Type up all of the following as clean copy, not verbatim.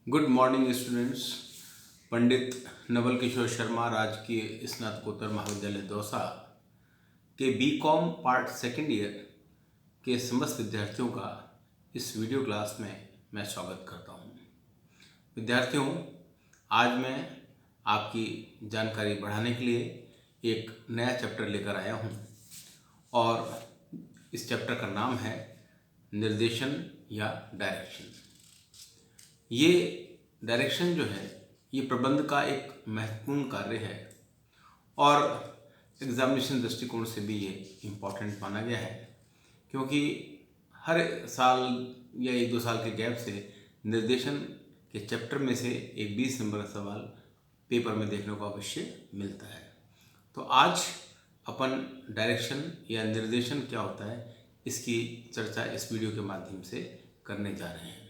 Good morning students. Pandit Naval Kishore Sharma राजकीय स्नातकोत्तर महाविद्यालय दौसा के बीकॉम पार्ट सेकेंड ईयर के समस्त विद्यार्थियों का इस वीडियो क्लास में मैं स्वागत करता हूं। विद्यार्थियों, आज मैं आपकी जानकारी बढ़ाने के लिए एक नया चैप्टर लेकर आया हूं और इस चैप्टर का नाम है निर्देशन या डायरेक्शन। ये डायरेक्शन जो है ये प्रबंध का एक महत्वपूर्ण कार्य है और एग्जामिनेशन दृष्टिकोण से भी ये इम्पॉर्टेंट माना गया है, क्योंकि हर साल या 1-2 साल के गैप से निर्देशन के चैप्टर में से एक 20 नंबर का सवाल पेपर में देखने को अवश्य मिलता है। तो आज अपन डायरेक्शन या निर्देशन क्या होता है इसकी चर्चा इस वीडियो के माध्यम से करने जा रहे हैं।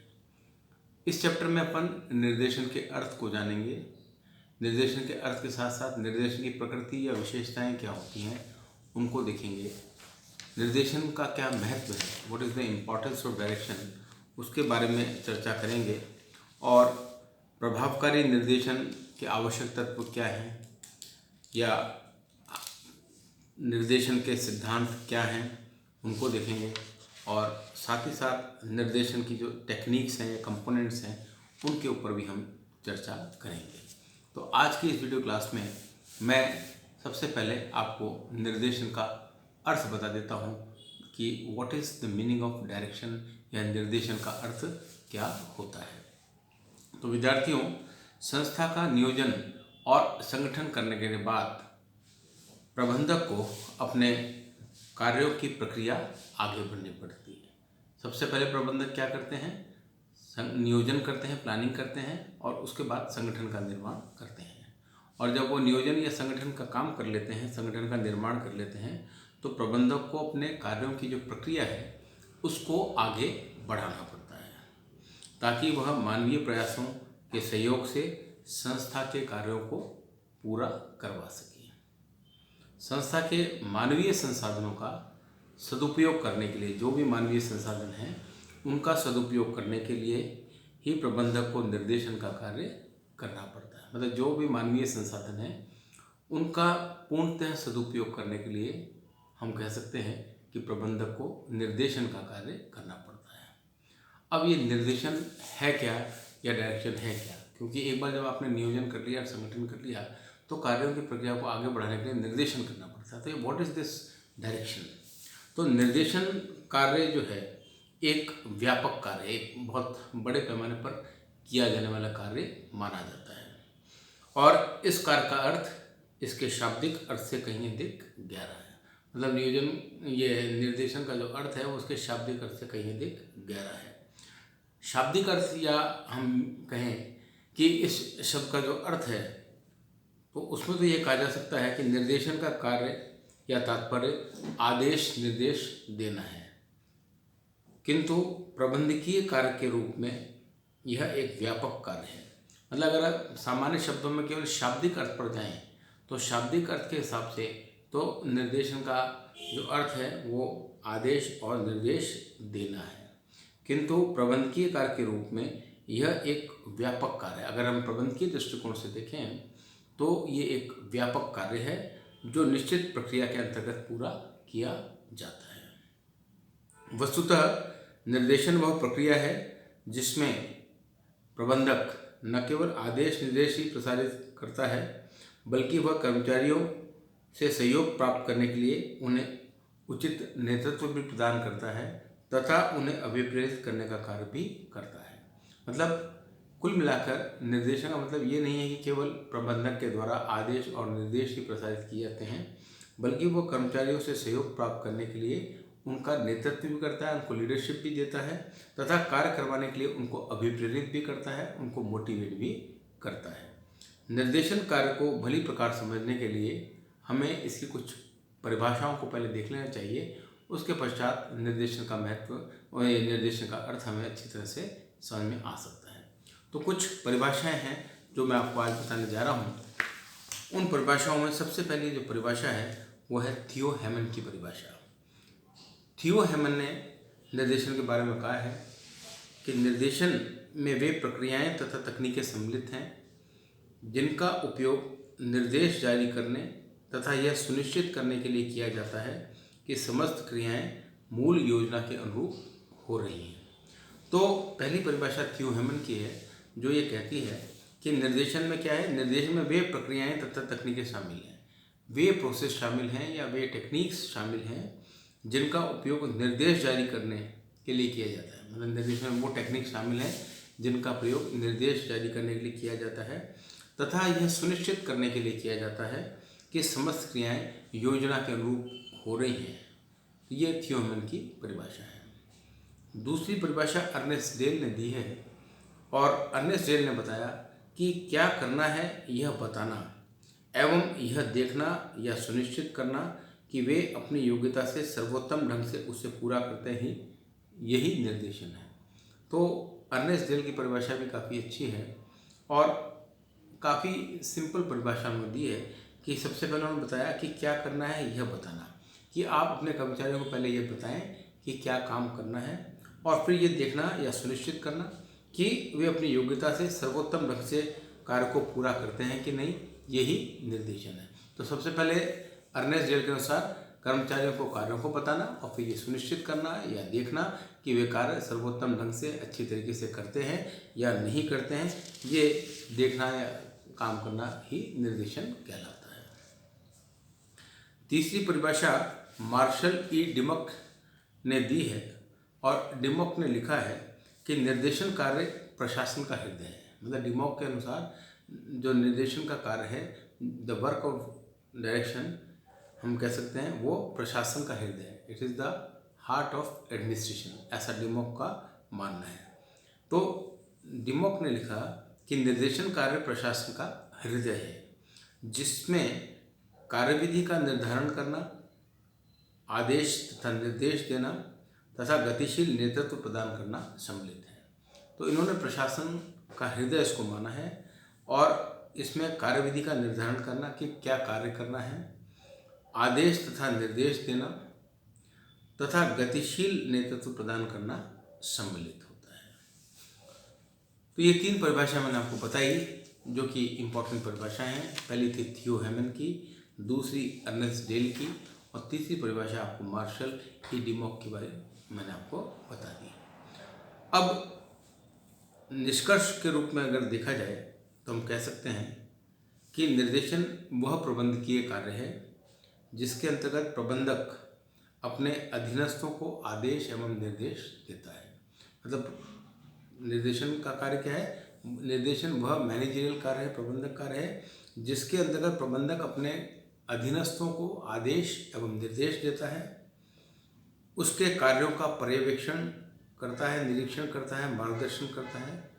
इस चैप्टर में अपन निर्देशन के अर्थ को जानेंगे। निर्देशन के अर्थ के साथ साथ निर्देशन की प्रकृति या विशेषताएं क्या होती हैं उनको देखेंगे। निर्देशन का क्या महत्व है, what is the importance of direction, उसके बारे में चर्चा करेंगे। और प्रभावकारी निर्देशन के आवश्यक तत्व क्या हैं या निर्देशन के सिद्धांत क्या हैं उनको देखेंगे। और साथ ही साथ निर्देशन की जो टेक्निक्स हैं या कंपोनेंट्स हैं उनके ऊपर भी हम चर्चा करेंगे। तो आज की इस वीडियो क्लास में मैं सबसे पहले आपको निर्देशन का अर्थ बता देता हूं कि what is the meaning of direction या निर्देशन का अर्थ क्या होता है। तो विद्यार्थियों, संस्था का नियोजन और संगठन करने के बाद प्रबंधक को अपने कार्यों की प्रक्रिया आगे बढ़नी पड़ती है। सबसे पहले प्रबंधक क्या करते हैं, नियोजन करते हैं, प्लानिंग करते हैं और उसके बाद संगठन का निर्माण करते हैं। और जब वो नियोजन या संगठन का काम कर लेते हैं, संगठन का निर्माण कर लेते हैं, तो प्रबंधक को अपने कार्यों की जो प्रक्रिया है उसको आगे बढ़ाना पड़ता है ताकि वह मानवीय प्रयासों के सहयोग से संस्था के कार्यों को पूरा करवा सके। संस्था के मानवीय संसाधनों का सदुपयोग करने के लिए, जो भी मानवीय संसाधन हैं उनका सदुपयोग करने के लिए ही प्रबंधक को निर्देशन का कार्य करना पड़ता है। मतलब जो भी मानवीय संसाधन हैं उनका पूर्णतः सदुपयोग करने के लिए हम कह सकते हैं कि प्रबंधक को निर्देशन का कार्य करना पड़ता है। अब ये निर्देशन है क्या या डायरेक्शन है क्या, क्योंकि एक बार जब आपने नियोजन कर लिया, संगठन कर लिया, तो कार्यों की प्रक्रिया को आगे बढ़ाने के लिए निर्देशन करना पड़ता है। तो ये व्हाट इज़ दिस डायरेक्शन। तो निर्देशन कार्य जो है एक व्यापक कार्य, एक बहुत बड़े पैमाने पर किया जाने वाला कार्य माना जाता है। और इस कार्य का अर्थ इसके शाब्दिक अर्थ से कहीं अधिक गहरा है। मतलब नियोजन, ये निर्देशन का जो अर्थ है वो उसके शाब्दिक अर्थ से कहीं अधिक गहरा है। शाब्दिक अर्थ या हम कहें कि इस शब्द का जो अर्थ है तो उसमें तो ये कहा जा सकता है कि निर्देशन का कार्य या तात्पर्य आदेश निर्देश देना है, किंतु प्रबंधकीय कार्य के रूप में यह एक व्यापक कार्य है। मतलब अगर आप सामान्य शब्दों में केवल शाब्दिक अर्थ पर जाएं तो शाब्दिक अर्थ के हिसाब से तो निर्देशन का जो अर्थ है वो आदेश और निर्देश देना है, किंतु प्रबंधकीय कार्य के रूप में यह एक व्यापक कार्य है। अगर हम प्रबंधकीय दृष्टिकोण से देखें तो ये एक व्यापक कार्य है जो निश्चित प्रक्रिया के अंतर्गत पूरा किया जाता है। वस्तुतः निर्देशन वह प्रक्रिया है जिसमें प्रबंधक न केवल आदेश निर्देश ही प्रसारित करता है, बल्कि वह कर्मचारियों से सहयोग प्राप्त करने के लिए उन्हें उचित नेतृत्व भी प्रदान करता है तथा उन्हें अभिप्रेरित करने का कार्य भी करता है। मतलब कुल मिलाकर निर्देशन का मतलब ये नहीं है कि केवल प्रबंधक के द्वारा आदेश और निर्देश ही प्रसारित किए जाते हैं, बल्कि वो कर्मचारियों से सहयोग प्राप्त करने के लिए उनका नेतृत्व भी करता है, उनको लीडरशिप भी देता है तथा कार्य करवाने के लिए उनको अभिप्रेरित भी करता है, उनको मोटिवेट भी करता है। निर्देशन कार्य को भली प्रकार समझने के लिए हमें इसकी कुछ परिभाषाओं को पहले देख लेना चाहिए। उसके पश्चात निर्देशन का महत्व और निर्देशन का अर्थ हमें अच्छी तरह से समझ में आ सकता है। तो कुछ परिभाषाएं हैं जो मैं आपको आज बताने जा रहा हूँ। उन परिभाषाओं में सबसे पहली जो परिभाषा है वो है थियो हेमन की परिभाषा। थियो हेमन ने निर्देशन के बारे में कहा है कि निर्देशन में वे प्रक्रियाएं तथा तकनीकें सम्मिलित हैं जिनका उपयोग निर्देश जारी करने तथा यह सुनिश्चित करने के लिए किया जाता है कि समस्त क्रियाएं मूल योजना के अनुरूप हो रही हैं। तो पहली परिभाषा थियो हेमन की है, जो ये कहती है कि निर्देशन में क्या है, निर्देशन में वे प्रक्रियाएं तथा तकनीकें शामिल हैं, वे प्रोसेस शामिल हैं या वे टेक्निक्स शामिल हैं जिनका उपयोग निर्देश जारी करने के लिए किया जाता है। मतलब निर्देशन में वो टेक्निक शामिल हैं जिनका प्रयोग निर्देश जारी करने के लिए किया जाता है तथा यह सुनिश्चित करने के लिए किया जाता है कि समस्त क्रियाएं योजना के अनुरूप हो रही हैं। ये थियो हेमन की परिभाषा है। दूसरी परिभाषा अर्नेस्ट डेल ने दी है और अर्नेस्ट डेल ने बताया कि क्या करना है यह बताना एवं यह देखना या सुनिश्चित करना कि वे अपनी योग्यता से सर्वोत्तम ढंग से उसे पूरा करते हैं, यही निर्देशन है। तो अर्नेस्ट डेल की परिभाषा भी काफ़ी अच्छी है और काफ़ी सिंपल परिभाषा में दी है कि सबसे पहले उन्होंने बताया कि क्या करना है यह बताना, कि आप अपने कर्मचारियों को पहले यह बताएं कि क्या काम करना है और फिर ये देखना या सुनिश्चित करना कि वे अपनी योग्यता से सर्वोत्तम ढंग से कार्य को पूरा करते हैं कि नहीं, यही निर्देशन है। तो सबसे पहले अर्नेस्ट डेल के अनुसार कर्मचारियों को कार्यों को बताना और फिर ये सुनिश्चित करना या देखना कि वे कार्य सर्वोत्तम ढंग से अच्छी तरीके से करते हैं या नहीं करते हैं, ये देखना या काम करना ही निर्देशन कहलाता है। तीसरी परिभाषा मार्शल ई डिमक ने दी है और डिमक ने लिखा है कि निर्देशन कार्य प्रशासन का हृदय है। मतलब डिमक के अनुसार जो निर्देशन का कार्य है, द वर्क ऑफ डायरेक्शन, हम कह सकते हैं वो प्रशासन का हृदय है। It is the heart of administration, ऐसा डिमक का मानना है। तो डिमक ने लिखा कि निर्देशन कार्य प्रशासन का हृदय है, जिसमें कार्यविधि का निर्धारण करना, आदेश तथा निर्देश देना तथा गतिशील नेतृत्व प्रदान करना सम्मिलित है। तो इन्होंने प्रशासन का हृदय इसको माना है और इसमें कार्यविधि का निर्धारण करना कि क्या कार्य करना है, आदेश तथा निर्देश देना तथा गतिशील नेतृत्व प्रदान करना सम्मिलित होता है। तो ये तीन परिभाषा मैंने आपको बताई जो कि इम्पोर्टेंट परिभाषाएं हैं। पहली थी थियो हेमन की, दूसरी अर्नेस्ट डेल की और तीसरी परिभाषा आपको मार्शल ई डिमक के बारे में मैंने आपको बता दी। अब निष्कर्ष के रूप में अगर देखा जाए तो हम कह सकते हैं कि निर्देशन वह प्रबंधकीय कार्य है जिसके अंतर्गत प्रबंधक अपने अधीनस्थों को आदेश एवं निर्देश देता है। मतलब निर्देशन का कार्य क्या है, निर्देशन वह मैनेजरियल कार्य है, प्रबंधक कार्य है जिसके अंतर्गत प्रबंधक अपने अधीनस्थों को आदेश एवं निर्देश देता है, उसके कार्यों का पर्यवेक्षण करता है, निरीक्षण करता है, मार्गदर्शन करता है,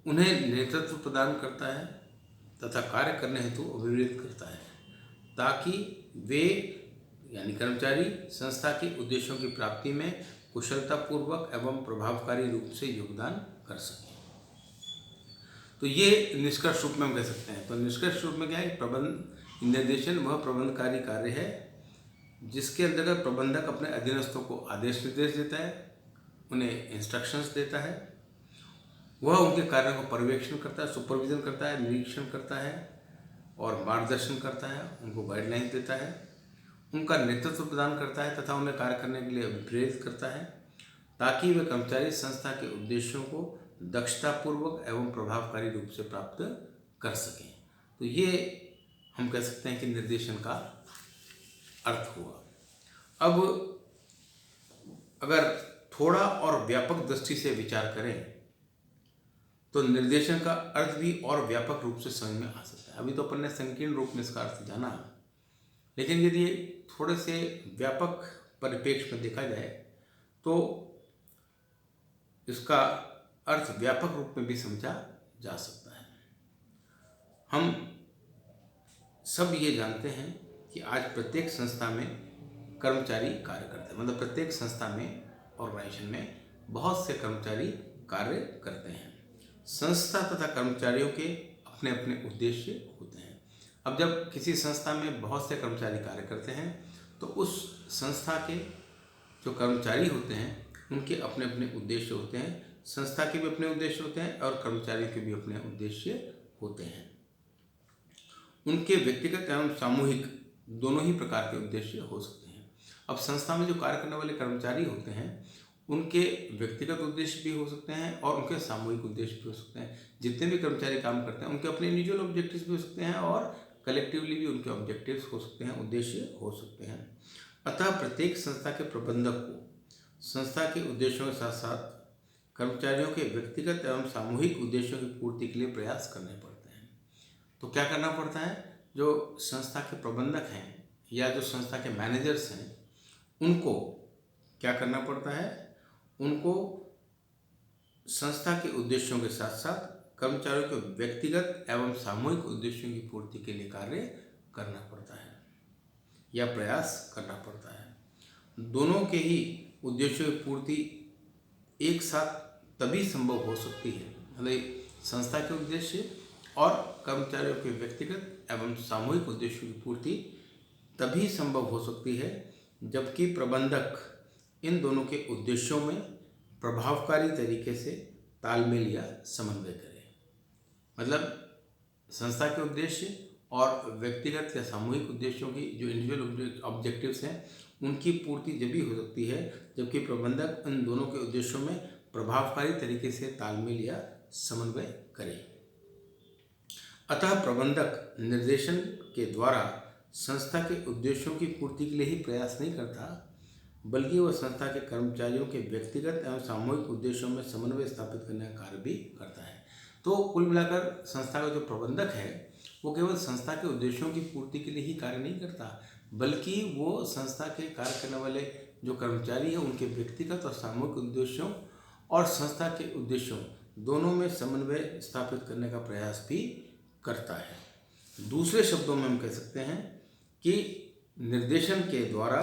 उन्हें नेतृत्व प्रदान करता है तथा कार्य करने हेतु अभिप्रेरित करता है ताकि वे यानी कर्मचारी संस्था के उद्देश्यों की प्राप्ति में कुशलतापूर्वक एवं प्रभावकारी रूप से योगदान कर सकें। तो ये निष्कर्ष रूप में हम कह सकते हैं। तो निष्कर्ष रूप में क्या है, निर्देशन वह प्रबंधकारी कार्य है जिसके अंतर्गत प्रबंधक अपने अधीनस्थों को आदेश निर्देश देता है, उन्हें इंस्ट्रक्शंस देता है, वह उनके कार्यों को पर्यवेक्षण करता है, सुपरविजन करता है, निरीक्षण करता है और मार्गदर्शन करता है, उनको गाइडलाइंस देता है, उनका नेतृत्व प्रदान करता है तथा उन्हें कार्य करने के लिए प्रेरित करता है ताकि वे कर्मचारी संस्था के उद्देश्यों को दक्षतापूर्वक एवं प्रभावकारी रूप से प्राप्त कर सकें। तो ये हम कह सकते हैं कि निर्देशन का अर्थ हुआ। अब अगर थोड़ा और व्यापक दृष्टि से विचार करें तो निर्देशन का अर्थ भी और व्यापक रूप से समझ में आ सकता है। अभी तो अपन ने संकीर्ण रूप में इसका अर्थ जाना, लेकिन यदि थोड़े से व्यापक परिप्रेक्ष्य में देखा जाए तो इसका अर्थ व्यापक रूप में भी समझा जा सकता है। हम सब ये जानते हैं कि आज प्रत्येक संस्था में कर्मचारी कार्य करते हैं। मतलब प्रत्येक संस्था में, ऑर्गेनाइजेशन में बहुत से कर्मचारी कार्य करते हैं। संस्था तथा कर्मचारियों के अपने अपने उद्देश्य होते हैं। अब जब किसी संस्था में बहुत से कर्मचारी कार्य करते हैं तो उस संस्था के जो कर्मचारी होते हैं उनके अपने अपने उद्देश्य होते हैं संस्था के भी अपने उद्देश्य होते हैं और कर्मचारियों के भी अपने उद्देश्य होते हैं। उनके व्यक्तिगत एवं सामूहिक दोनों ही प्रकार के उद्देश्य हो सकते हैं। अब संस्था में जो कार्य करने वाले कर्मचारी होते हैं उनके व्यक्तिगत उद्देश्य भी हो सकते हैं और उनके सामूहिक उद्देश्य भी हो सकते हैं। जितने भी कर्मचारी काम करते हैं उनके अपने इंडिविजुअल ऑब्जेक्टिव्स भी हो सकते हैं और कलेक्टिवली भी उनके ऑब्जेक्टिव्स हो सकते हैं, उद्देश्य हो सकते हैं। अतः प्रत्येक संस्था के प्रबंधक को संस्था के उद्देश्यों के साथ साथ कर्मचारियों के व्यक्तिगत एवं सामूहिक उद्देश्यों की पूर्ति के लिए प्रयास करने पड़ते हैं। तो क्या करना पड़ता है? जो संस्था के प्रबंधक हैं या जो संस्था के मैनेजर्स हैं उनको क्या करना पड़ता है? उनको संस्था के उद्देश्यों के साथ साथ कर्मचारियों के व्यक्तिगत एवं सामूहिक उद्देश्यों की पूर्ति के लिए कार्य करना पड़ता है या प्रयास करना पड़ता है। दोनों के ही उद्देश्यों की पूर्ति एक साथ तभी संभव हो सकती है, मतलब संस्था के उद्देश्य और कर्मचारियों के व्यक्तिगत एवं सामूहिक उद्देश्यों की पूर्ति तभी संभव हो सकती है जबकि प्रबंधक इन दोनों के उद्देश्यों में प्रभावकारी तरीके से तालमेल या समन्वय करे। मतलब संस्था के उद्देश्य और व्यक्तिगत या सामूहिक उद्देश्यों की जो इंडिविजुअल ऑब्जेक्टिव्स हैं उनकी पूर्ति जब भी हो सकती है जबकि प्रबंधक इन दोनों के उद्देश्यों में प्रभावकारी तरीके से तालमेल या समन्वय करे। अतः प्रबंधक निर्देशन के द्वारा संस्था के उद्देश्यों की पूर्ति के लिए ही प्रयास नहीं करता बल्कि वह संस्था के कर्मचारियों के व्यक्तिगत एवं सामूहिक उद्देश्यों में समन्वय स्थापित करने का कार्य भी करता है। तो कुल मिलाकर संस्था का जो प्रबंधक है वो केवल संस्था के उद्देश्यों की पूर्ति के लिए ही कार्य नहीं करता बल्कि वो संस्था के कार्य करने वाले जो कर्मचारी हैं उनके व्यक्तिगत और सामूहिक उद्देश्यों और संस्था के उद्देश्यों दोनों में समन्वय स्थापित करने का प्रयास भी करता है। दूसरे शब्दों में हम कह सकते हैं कि निर्देशन के द्वारा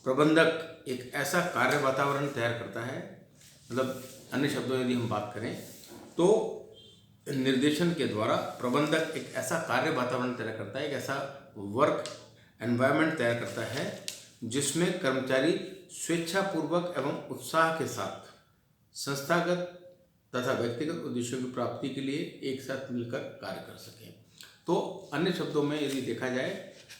प्रबंधक एक ऐसा कार्य वातावरण तैयार करता है, मतलब अन्य शब्दों में यदि हम बात करें तो निर्देशन के द्वारा प्रबंधक एक ऐसा कार्य वातावरण तैयार करता है, एक ऐसा वर्क एनवायरनमेंट तैयार करता है जिसमें कर्मचारी स्वेच्छापूर्वक एवं उत्साह के साथ संस्थागत तथा व्यक्तिगत उद्देश्यों की प्राप्ति के लिए एक साथ मिलकर कार्य कर सकें। तो अन्य शब्दों में यदि देखा जाए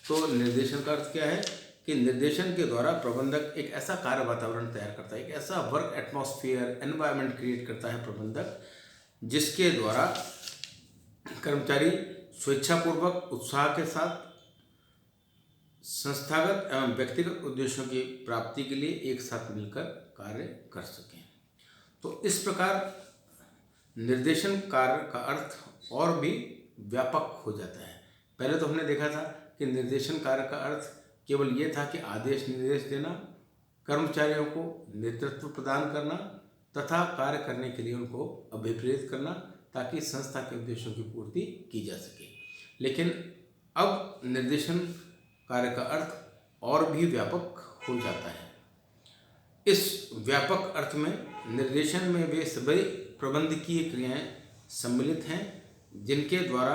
तो निर्देशन का अर्थ क्या है कि निर्देशन के द्वारा प्रबंधक एक ऐसा कार्य वातावरण तैयार करता है, एक ऐसा वर्क एटमॉस्फेयर एनवायरनमेंट क्रिएट करता है प्रबंधक जिसके द्वारा कर्मचारी स्वेच्छापूर्वक उत्साह के साथ संस्थागत एवं व्यक्तिगत उद्देश्यों की प्राप्ति के लिए एक साथ मिलकर कार्य कर सकें। तो इस प्रकार निर्देशन कार्य का अर्थ और भी व्यापक हो जाता है। पहले तो हमने देखा था कि निर्देशन कार्य का अर्थ केवल ये था कि आदेश निर्देश देना, कर्मचारियों को नेतृत्व प्रदान करना तथा कार्य करने के लिए उनको अभिप्रेरित करना ताकि संस्था के उद्देश्यों की पूर्ति की जा सके। लेकिन अब निर्देशन कार्य का अर्थ और भी व्यापक हो जाता है। इस व्यापक अर्थ में निर्देशन में वे सभी प्रबंधकीय क्रियाएं सम्मिलित हैं जिनके द्वारा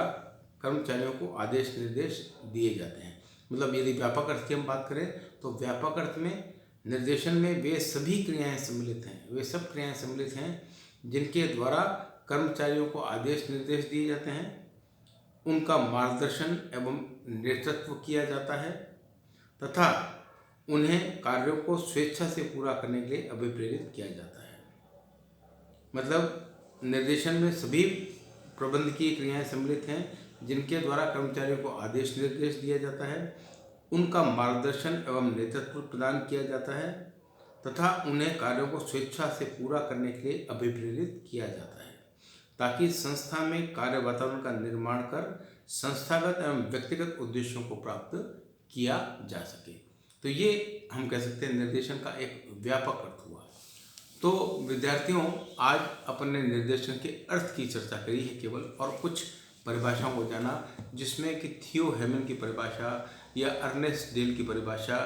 कर्मचारियों को आदेश निर्देश दिए जाते हैं। मतलब यदि व्यापक अर्थ की हम बात करें तो व्यापक अर्थ में निर्देशन में वे सभी क्रियाएं सम्मिलित हैं, वे सब क्रियाएं सम्मिलित हैं जिनके द्वारा कर्मचारियों को आदेश निर्देश दिए जाते हैं, उनका मार्गदर्शन एवं नेतृत्व किया जाता है तथा उन्हें कार्यों को स्वेच्छा से पूरा करने के लिए अभिप्रेरित किया जाता है। मतलब निर्देशन में सभी प्रबंधकीय क्रियाएं सम्मिलित हैं जिनके द्वारा कर्मचारियों को आदेश निर्देश दिया जाता है, उनका मार्गदर्शन एवं नेतृत्व प्रदान किया जाता है तथा उन्हें कार्यों को स्वेच्छा से पूरा करने के लिए अभिप्रेरित किया जाता है ताकि संस्था में कार्य वातावरण का निर्माण कर संस्थागत एवं व्यक्तिगत उद्देश्यों को प्राप्त किया जा सके। तो ये हम कह सकते हैं निर्देशन का एक व्यापक अर्थ हुआ। तो विद्यार्थियों, आज अपन ने निर्देशन के अर्थ की चर्चा करी है केवल, और कुछ परिभाषाओं को जाना जिसमें कि थियो हेमन की परिभाषा या अर्नेस्ट डेल की परिभाषा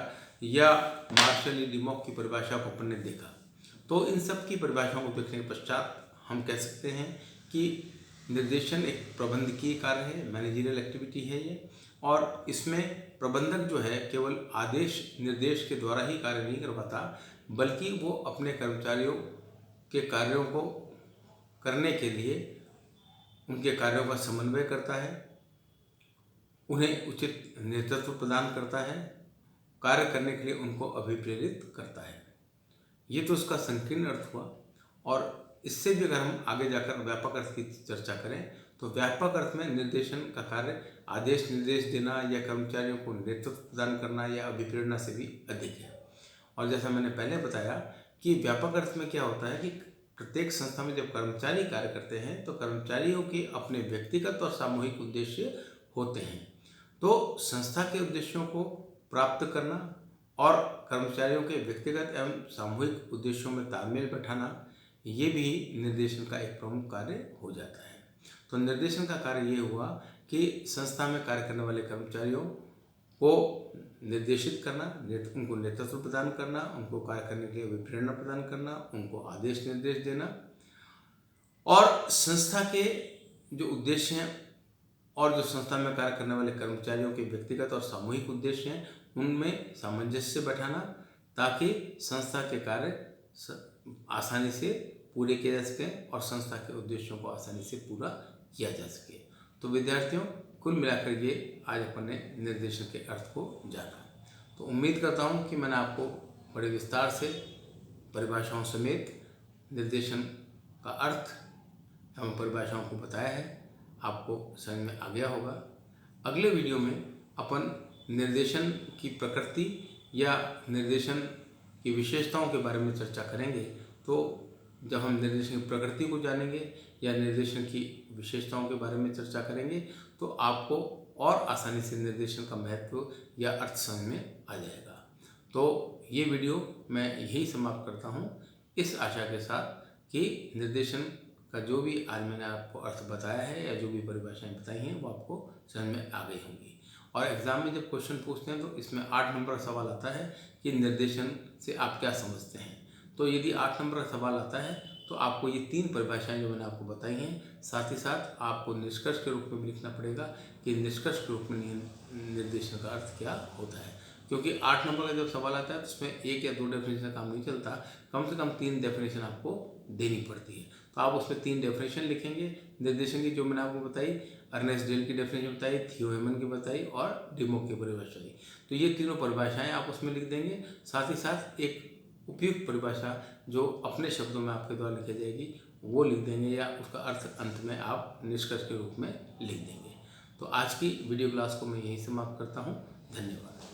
या मार्शल ई डिमॉक की परिभाषा को अपन ने देखा। तो इन सब की परिभाषाओं को देखने के पश्चात हम कह सकते हैं कि निर्देशन एक प्रबंधकीय कार्य है, मैनेजरियल एक्टिविटी है ये, और इसमें प्रबंधक जो है केवल आदेश निर्देश के द्वारा ही कार्य नहीं कर पाता बल्कि वो अपने कर्मचारियों के कार्यों को करने के लिए उनके कार्यों का समन्वय करता है, उन्हें उचित नेतृत्व प्रदान करता है, कार्य करने के लिए उनको अभिप्रेरित करता है। ये तो उसका संकीर्ण अर्थ हुआ। और इससे भी अगर हम आगे जाकर व्यापक अर्थ की चर्चा करें तो व्यापक अर्थ में निर्देशन का कार्य आदेश निर्देश देना या कर्मचारियों को नेतृत्व प्रदान करना या अभिप्रेरणा से भी अधिक है। और जैसा मैंने पहले बताया कि व्यापक अर्थ में क्या होता है कि प्रत्येक संस्था में जब कर्मचारी कार्य करते हैं तो कर्मचारियों के अपने व्यक्तिगत और सामूहिक उद्देश्य होते हैं। तो संस्था के उद्देश्यों को प्राप्त करना और कर्मचारियों के व्यक्तिगत एवं सामूहिक उद्देश्यों में तालमेल बैठाना, ये भी निर्देशन का एक प्रमुख कार्य हो जाता है। तो निर्देशन का कार्य ये हुआ कि संस्था में कार्य करने वाले कर्मचारियों को निर्देशित करना, उनको नेतृत्व प्रदान करना, उनको कार्य करने के लिए प्रेरणा प्रदान करना, उनको आदेश निर्देश देना और संस्था के जो उद्देश्य हैं और जो संस्था में कार्य करने वाले कर्मचारियों के व्यक्तिगत और सामूहिक उद्देश्य हैं उनमें सामंजस्य बैठाना ताकि संस्था के कार्य आसानी से पूरे किए जा सकें और संस्था के उद्देश्यों को आसानी से पूरा किया जा सके। तो विद्यार्थियों, कुल मिलाकर ये आज अपन ने निर्देशन के अर्थ को जाना। तो उम्मीद करता हूँ कि मैंने आपको बड़े विस्तार से परिभाषाओं समेत निर्देशन का अर्थ एवं परिभाषाओं को बताया है, आपको समझ में आ गया होगा। अगले वीडियो में अपन निर्देशन की प्रकृति या निर्देशन की विशेषताओं के बारे में चर्चा करेंगे। तो जब हम निर्देशन की प्रकृति को जानेंगे या निर्देशन की विशेषताओं के बारे में चर्चा करेंगे तो आपको और आसानी से निर्देशन का महत्व या अर्थ समझ में आ जाएगा। तो ये वीडियो मैं यही समाप्त करता हूँ इस आशा के साथ कि निर्देशन का जो भी आज मैंने आपको अर्थ बताया है या जो भी परिभाषाएं बताई हैं वो आपको समझ में आ गई होंगी। और एग्ज़ाम में जब क्वेश्चन पूछते हैं तो इसमें 8 नंबर का सवाल आता है कि निर्देशन से आप क्या समझते हैं। तो यदि 8 नंबर का सवाल आता है तो आपको ये 3 परिभाषाएं जो मैंने आपको बताई हैं, साथ ही साथ आपको निष्कर्ष के रूप में भी लिखना पड़ेगा कि निष्कर्ष के रूप में निर्देशन का अर्थ क्या होता है। क्योंकि 8 नंबर का जब सवाल आता है तो उसमें 1 या 2 डेफिनेशन काम नहीं चलता, कम से कम 3 डेफिनेशन आपको देनी पड़ती है। तो आप उसमें 3 डेफिनेशन लिखेंगे निर्देशन की, जो मैंने आपको बताई, अर्नेस्ट डेल की डेफिनेशन बताई, थियो हेमन की बताई और डिमो की परिभाषा दी। तो ये तीनों परिभाषाएं आप उसमें लिख देंगे। साथ ही साथ एक उपयुक्त परिभाषा जो अपने शब्दों में आपके द्वारा लिखी जाएगी वो लिख देंगे या उसका अर्थ अंत में आप निष्कर्ष के रूप में लिख देंगे। तो आज की वीडियो क्लास को मैं यहीं समाप्त करता हूँ। धन्यवाद।